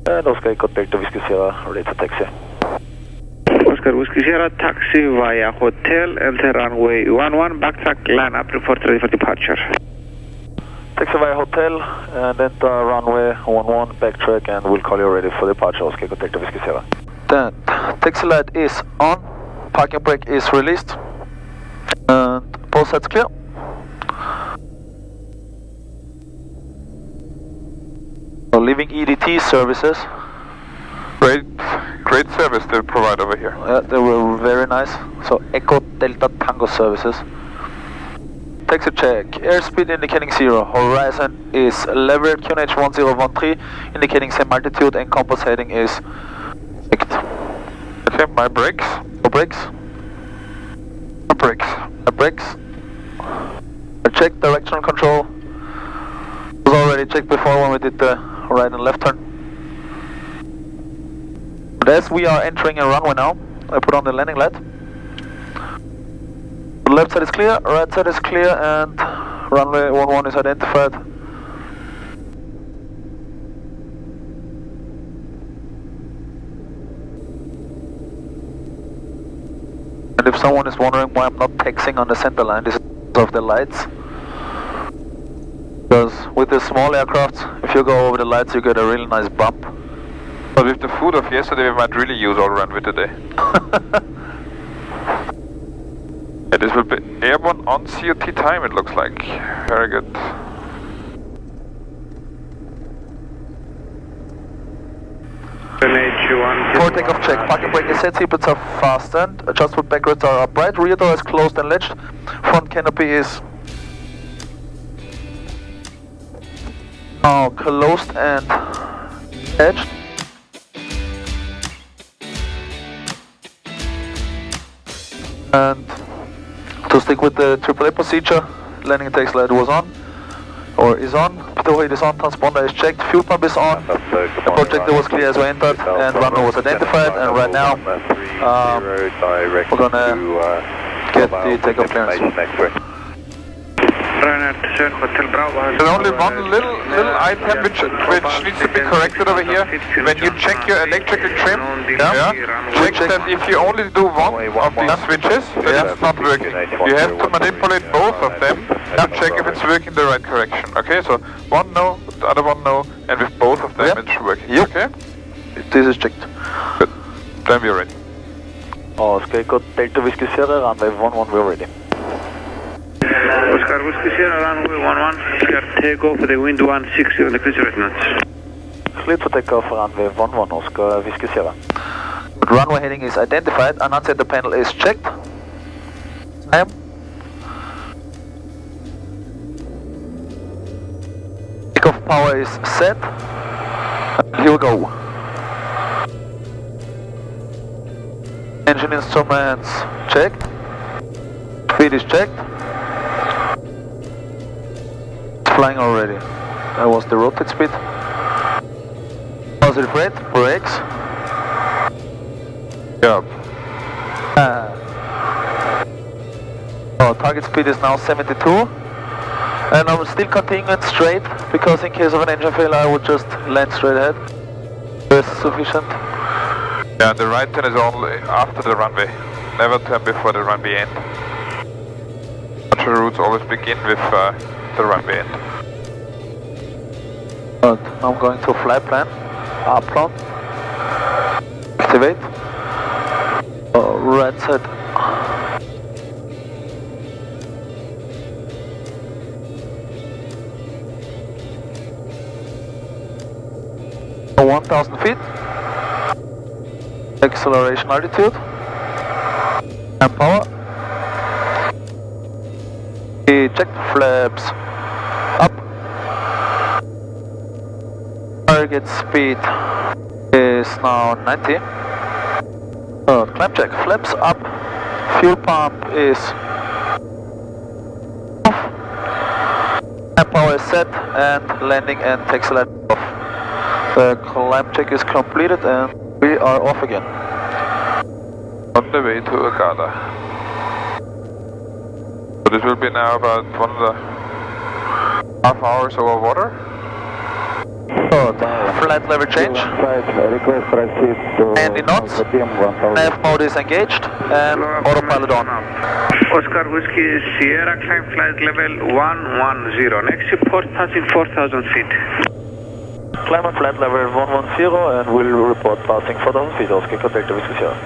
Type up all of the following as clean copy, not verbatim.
Oscar Echo Delta Whiskey Sierra, ready to taxi. Oscar Whiskey Sierra, taxi via hotel, enter runway 11, backtrack, line up, report ready for departure. Taxi via hotel, and enter runway 11, backtrack, and we'll call you ready for departure, Oscar Echo Delta Whiskey Sierra. Then, taxi light is on, parking brake is released, and both sides clear. So leaving EDT services. Great service they provide over here. Yeah, they were very nice. So Echo Delta Tango services. Taxi check. Airspeed indicating 0. Horizon is level. QNH 1013 indicating same altitude, and compensating is checked. Okay, my brakes. No brakes. No brakes. No brakes. I checked directional control. It was already checked before when we did the right and left turn. But as we are entering a runway now, I put on the landing light. The left side is clear, right side is clear, and runway 11 is identified. And if someone is wondering why I'm not taxiing on the center line, this is because of the lights. Because with the small aircraft, if you go over the lights, you get a really nice bump. But with the food of yesterday, we might really use all runway today. Yeah, this will be airborne on COT time, it looks like. Very good. For takeoff check, parking brake is set, seatbelts are fastened, adjustable backrest are upright, rear door is closed and latched, front canopy is now closed and edged. And to stick with the AAA procedure, landing and taxi light was on, or is on, pitot heat is on, transponder is checked, fuel pump is on, the projector was clear as we entered, and runway was identified, and right now we're gonna get the takeoff clearance. There's only one little item which needs to be corrected over here. When you check your electrical trim, check that if you only do one of these switches, then it's not working. You have to manipulate both of them to check if it's working the right correction. Okay, so one no, the other one no, and with both of them it's working. Okay? This is checked. Good. Then we're ready. Oscar Echo Delta Whiskey Sierra, runway 11, we're ready. Oscar Whiskey Sierra, runway 11, clear takeoff for the wind 160 on the cruise resonance. Clear for takeoff, runway 11, Oscar Whiskey Sierra. But runway heading is identified, annunciator panel is checked. Takeoff power is set. Here we go. Engine instruments checked. Speed is checked. Flying already. That was the rocket speed. Positive rate, brakes. Yeah. Target speed is now 72. And I'm still continuing straight, because in case of an engine failure I would just land straight ahead. This is sufficient. Yeah, the right turn is only after the runway. Never turn before the runway end. Natural routes always begin with the runway end. Good. Now I'm going to fly plan. Apron. Activate. Right side. So 1,000 feet. Acceleration altitude. And power. Check flaps. Up. Target speed is now 90. Climb check, flaps up, fuel pump is off, and power is set, and landing and taxi light off. The climb check is completed and we are off again. On the way to Agada. So this will be now about 1.5 hours over water. Good. flight level change. Request proceed to And in knots. Nav mode is engaged and autopilot on. Oscar Whiskey Sierra, climb flight level 110. Next report passing 4,000 feet. Climb on flight level 110 and we'll report passing 4,000 feet. Oscar, contact the Whiskey Sierra.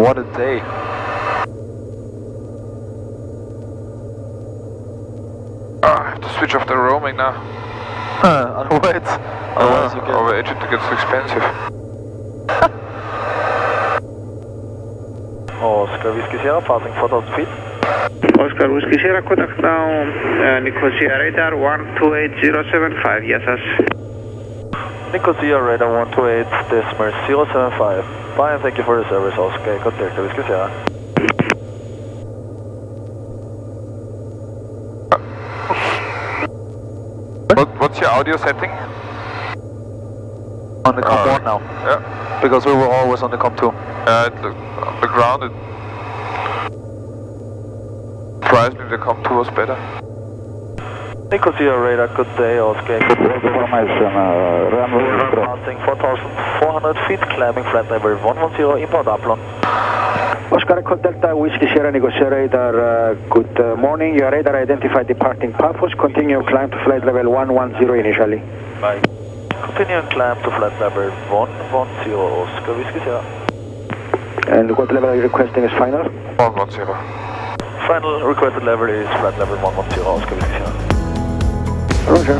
What a day. I have to switch off the roaming now. Otherwise you get... Our agent gets too expensive. Oscar Whiskey Sierra, passing 4,000 feet. Oscar Whiskey Sierra, contact now Nicosia radar 128075. Yes, sir. Nicosia radar 128.075. Bye and thank you for the service, Oscar. Contact the Whiskey Sierra. What's your audio setting? On the COM 1 now. Yeah. Because we were always on the COM 2. On the ground it surprised me the COM 2 was better. Nicosia radar, good day, Oscar. Passing 4,400 feet, climbing flight level 110, inbound Aplon. Oscar Echo Delta Whiskey Sierra Nicosia radar, good morning. Your radar identified departing Paphos. Continue climb to flight level 110 initially. Bye. Continue climb to flight level 110, Oscar Whiskey Sierra. And what level are you requesting as final? 110. Final requested level is flight level 110, Oscar Whiskey Sierra. Roger.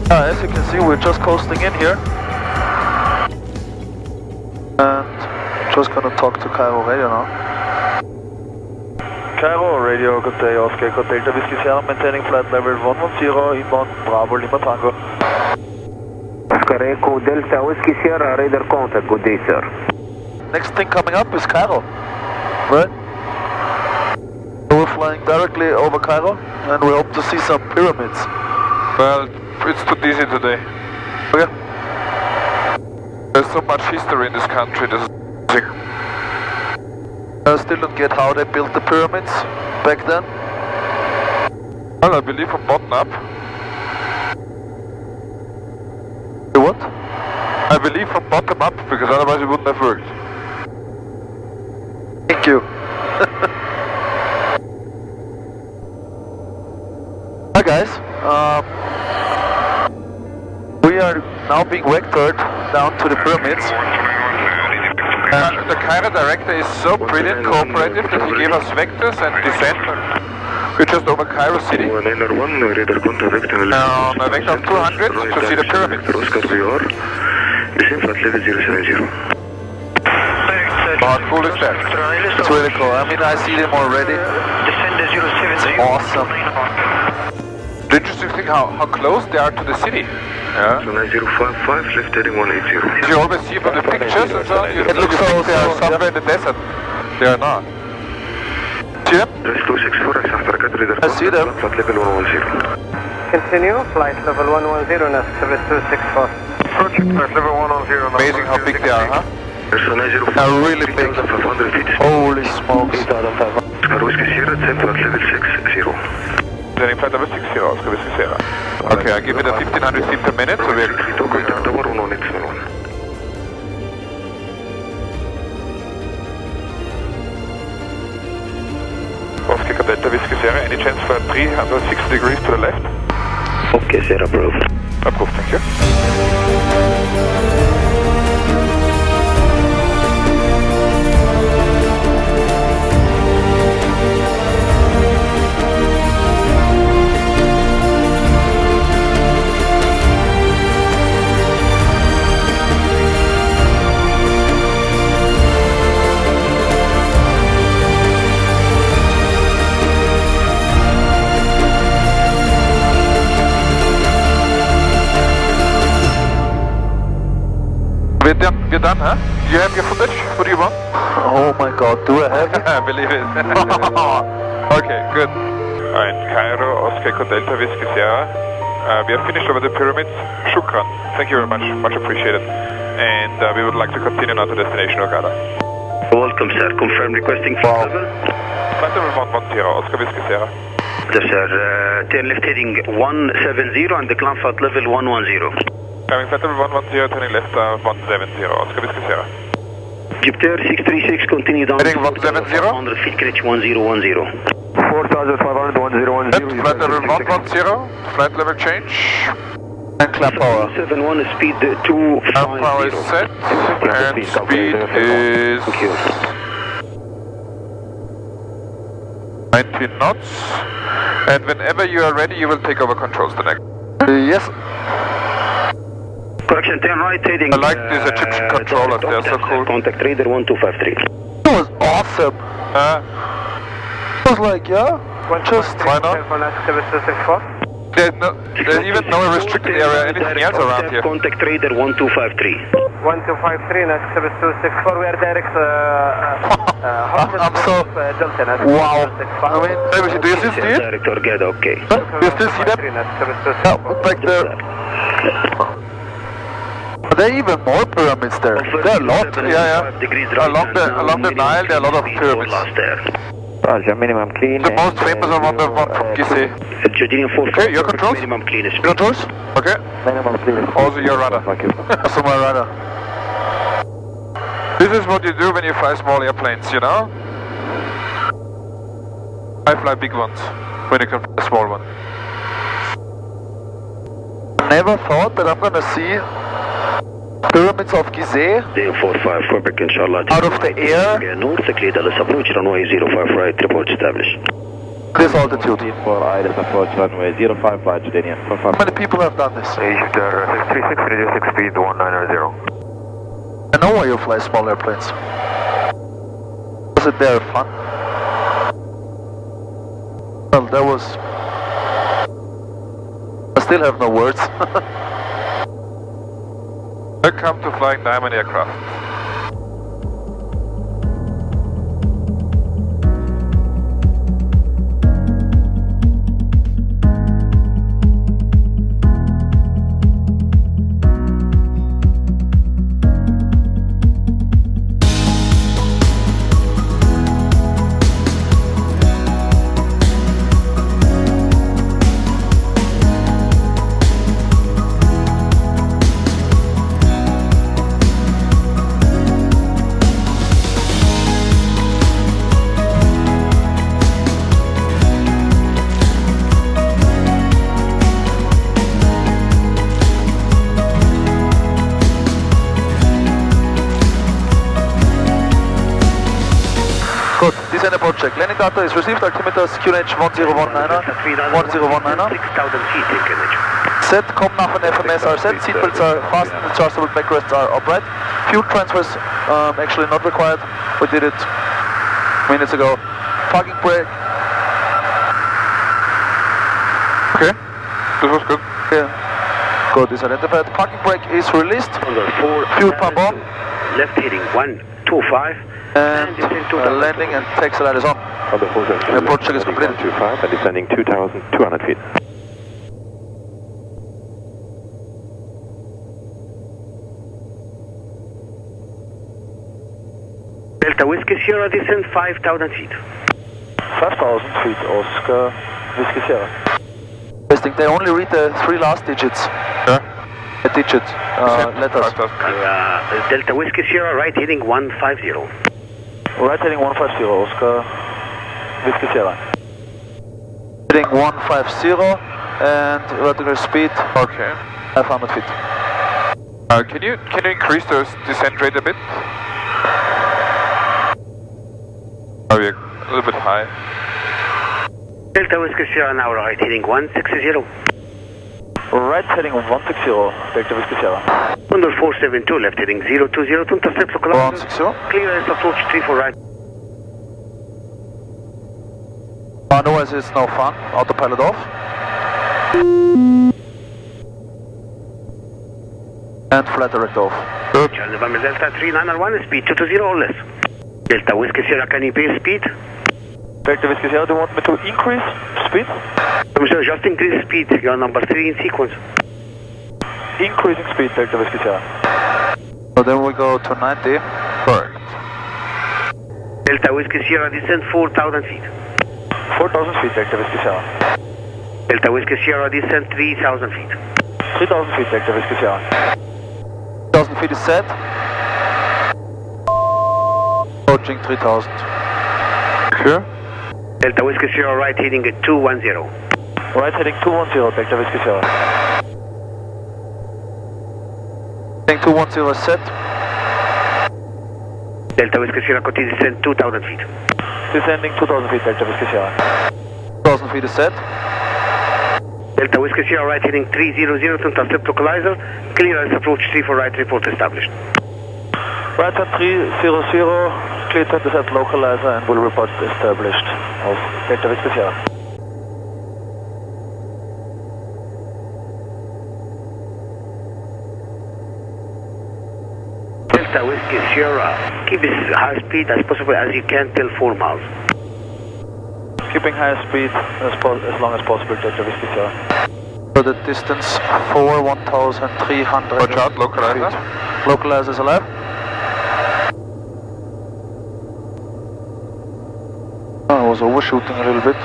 As you can see, we're just coasting in here. And just gonna talk to Cairo Radio now. Cairo Radio, good day, Oscar, good Delta Whiskey Sierra, maintaining flight level 110, inbound Bravo Lima Tango. Oscar Echo Delta Whiskey Sierra radar contact, good day, sir. Next thing coming up is Cairo, right? So we're flying directly over Cairo and we hope to see some pyramids. Well, it's too dizzy today. Okay. There's so much history in this country. I still don't get how they built the pyramids back then. Well, I believe from bottom up. The what? I believe from bottom up, because otherwise it wouldn't have worked. Thank you. Hi guys. We are now being vectored down to the pyramids. The Cairo director is so brilliant, cooperative, that he gave us vectors and descent. We're just over Cairo City. On a vector of 200 to see the pyramids. How cool is that? It's really cool. I mean, I see them already. It's awesome. The interesting thing how close they are to the city. Yeah. 9055, left heading 180. You always see from the pictures and so on, It looks so they are somewhere in the desert. They are not. See them? I see them. Continue, flight level 110, now service 264. Flight level 110. Amazing how big they are, huh? They're really big. Holy smokes. Landing flight level 60, Oscar Whiskey Sierra. Okay, I give it a 1500 feet per minute, so we're... Oscar Delta Whiskey Sierra, any chance for 360 degrees to the left? Okay, sir, approved. Approved, thank you. We're done, huh? You have your footage? What do you want? Oh my god, do I have it? Believe it. Okay, good. Alright, Cairo, Oscar Echo Delta Whiskey Sierra. We have finished over the pyramids. Shukran. Thank you very much. Much appreciated. And we would like to continue now to destination Ogada. Welcome, sir. Confirm requesting flight level. Flight level 110, Oscar Whiskey Sierra. Yes, sir. Turn left heading 170 and decline flight level 110. Coming flight level 110, turning left 170, Oscar Whiskey Sierra. Jupiter 636, continue down. Heading 170. 100 feet, Greenwich 1010. 4500, 1010. Flight level 110, flight level change. And clap power. 71, speed 250. Power is set, and speed is 19 knots. And whenever you are ready, you will take over controls the next. Yes. Correction, turn right heading. I like these Egyptian controllers, they're so cool. Contact radar 1253. That was awesome. I was like, yeah, just why not? There's even no restricted area, anything else around here. Contact radar 1253. 1253, next service 264, we are direct I'm so, wow. I mean, do you still see it? Direct Orgada, okay. Do you still see that? Yeah, like the... Are there even more pyramids there? There are a lot. Yeah. Along the Nile, there are a lot of pyramids. Roger, minimum clean. The most famous one, the one from Gizeh. Okay, your controls? Minimum clean is Your controls? Okay. Minimum clean. Also your rudder. Also my rudder. This is what you do when you fly small airplanes, you know? I fly big ones when you can fly a small one. Never thought that I'm gonna see pyramids of Gizeh DA45 Quebec, inshallah. out of the air. North, clear Dallas approach, runway 05 right, report established. This altitude. For Dallas approach, runway 05 right, Jordania. How many people have done this? Egypter 636, radio 6 speed 190. I know why you fly small airplanes. Was it there fun? Well, there was... I still have no words. Welcome to Flying Diamond Aircraft. Good, descent approach check. Landing data is received, altimeter QNH 1019er, 1019er. 6,000 feet in Greenwich. Set, ComNav and FMS are set, seatbelts are fastened, the chargeable backrests are upright. Fuel transfers actually not required, we did it minutes ago. Parking brake. Okay, this was good. Yeah. Good, is identified. Parking brake is released. Fuel pump on. Left heading 125. And landing and taxi light is on. The approach check is completed. 125 and descending 2,200 feet. Delta Whiskey Sierra, descend 5,000 feet. 5,000 feet, Oscar Whiskey Sierra. Testing, they only read the three last digits. Yeah. A digit, letters. Delta Whiskey Sierra, right heading 150. Right heading 150, Oscar Whiskey Sierra. Heading 150 and vertical speed Okay. 500 feet. Can you increase the descent rate a bit? Oh, yeah, a little bit high. Delta Whiskey Sierra, now right heading 160. Right heading 160, Delta Whiskey Sierra. 472, left heading 020 to intercept for Columbus. 160. Clearance approach 34 right. Otherwise it's no fun. Autopilot off. And flight direct off. Good. November Delta 3901, speed 220 or less. Delta Whiskey Sierra, can you base speed? Delta Whiskey Sierra, do you want me to increase speed? Sir, just increase speed, you are number 3 in sequence. Increasing speed, Delta Whiskey Sierra. So then we go to 90. Correct. Delta Whiskey Sierra, descend 4,000 feet. 4,000 feet, Delta Whiskey Sierra. Delta Whiskey Sierra, descend 3,000 feet. 3,000 feet, Delta Whiskey Sierra. 3,000 feet is set. Approaching 3,000. Clear. Delta Whiskey Sierra, right heading at 210. Right heading 210, Delta Whiskey Sierra. Heading 210 is set. Delta Whiskey Sierra, continue descend 2,000 feet. Descending 2,000 feet, Delta Whiskey Sierra. 2,000 feet is set. Delta Whiskey Sierra, right heading 300 to intercept localizer. Clearance approach 34 right, report established. Right hand 300, clear to intercept localizer and will report established. Of Delta Whiskey Sierra. Delta Whiskey Sierra, keep as high speed as possible as you can till 4 miles. Keeping high speed as long as possible, Delta Whiskey Sierra. So the distance for 1,300 Watch out, localizer. feet. Localizer is alive. I was overshooting a little bit.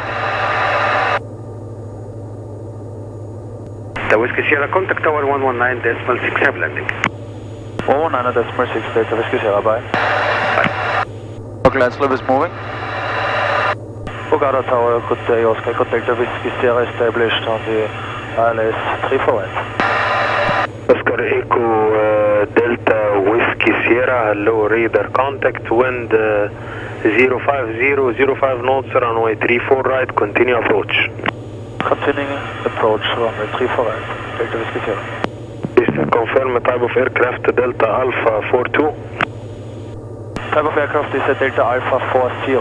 Delta Whiskey Sierra, contact tower 119.6, have landing. 119.6, Delta Whiskey Sierra, bye. Localizer is moving. Bogota Tower, good day, Oscar, good Delta Whiskey Sierra established on the ILS 348. Oscar Echo Delta Whiskey Sierra, hello, radar contact, wind 050, 05 knots, runway 34 right, continue approach. Continuing approach, runway 34 Delta Whiskey Sierra. Please confirm type of aircraft, Delta Alpha 42. Type of aircraft is a Delta Alpha 40.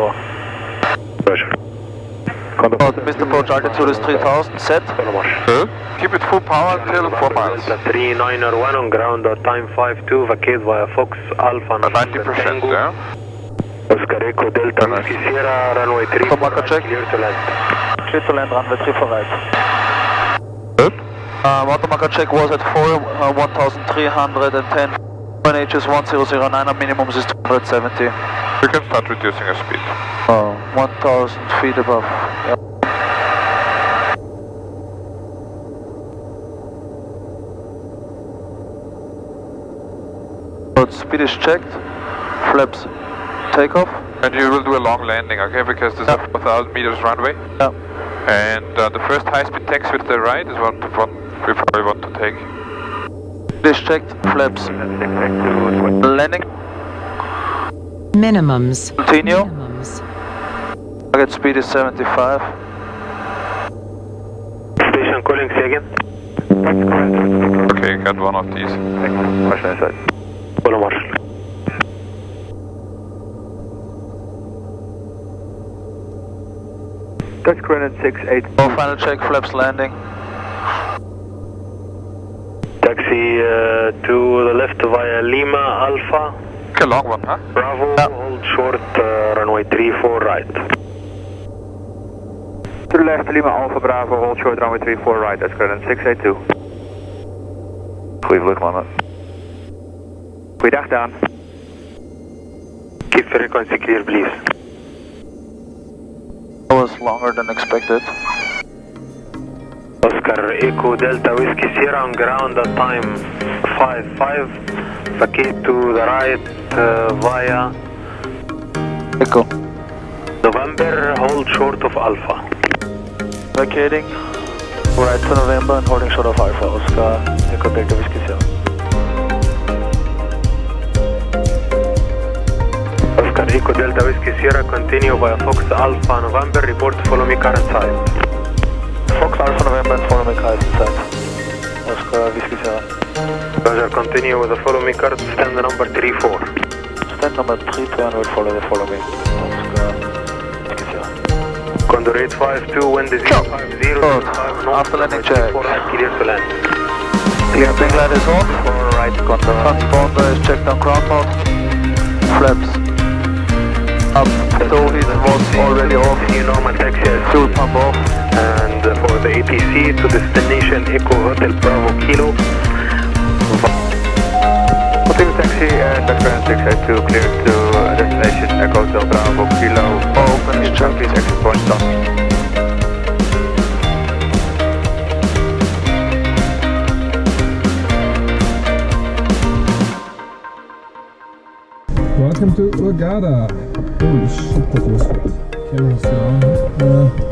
Roger. Missed approach altitude is 3,000, set. Good. Keep it full power till 4 miles. Delta 3901 on ground, time 52, vacate via Fox Alpha 90%, yeah? Oscar Echo Delta Whiskey Sierra, runway 34 Marker check. clear to land. Clear to land, runway 34 right. Good. Water marker check was at 1,310. NH is 1009, and minimum is 270. We can start reducing our speed. 1,000 feet above. Yep. So speed is checked. Flaps takeoff. And you will do a long landing, okay? Because there's a 4,000 meters runway. Yeah. And the first high-speed taxi to the right is one we probably want to take. Speed is checked. Flaps. Landing. Minimums. Continue. Minimums. Target speed is 75. Station calling, say again. Okay, got one of these. Follow marshal. Touch coordinate 68. Oh, final check. Flaps landing. Taxi to the left via Lima Alpha. Okay, long one, huh? Bravo, hold short, runway 34 right. To the left, Lima Alpha Bravo, hold short, runway 34 right, that's coordinate 682. Goeie vluchtmannen. Goeiedag Daan. Keep frequency clear, please. That was longer than expected. Oscar Echo Delta Whiskey Sierra on ground at time 55. Vacate to the right via Echo. November, hold short of Alpha. Vacating right to November and holding short of Alpha, Oscar Echo Delta Whiskey Sierra. Oscar Echo Delta Whiskey Sierra, continue via Fox Alpha November, report to follow me current side. Fox Alpha November and follow me current side. Oscar Whiskey Sierra. Roger, continue with the follow me current, stand number 34. Stand number 34 and will follow the follow me. Oscar Whiskey Sierra. Condor 852, wind is 050, After landing check. clear to land. Clear. Wing light is on. Right control. Transponder is checked on ground mode. Flaps up. Pitot heat was already off. New normal taxi Fuel pump off. and for the ATC to destination Echo Hotel Bravo Kilo. Hotel taxi and background 682 clear to destination Echo Hotel Bravo Kilo. Open is checked. Please exit point on. Welcome to Lagada. Holy shit, that was camera sound.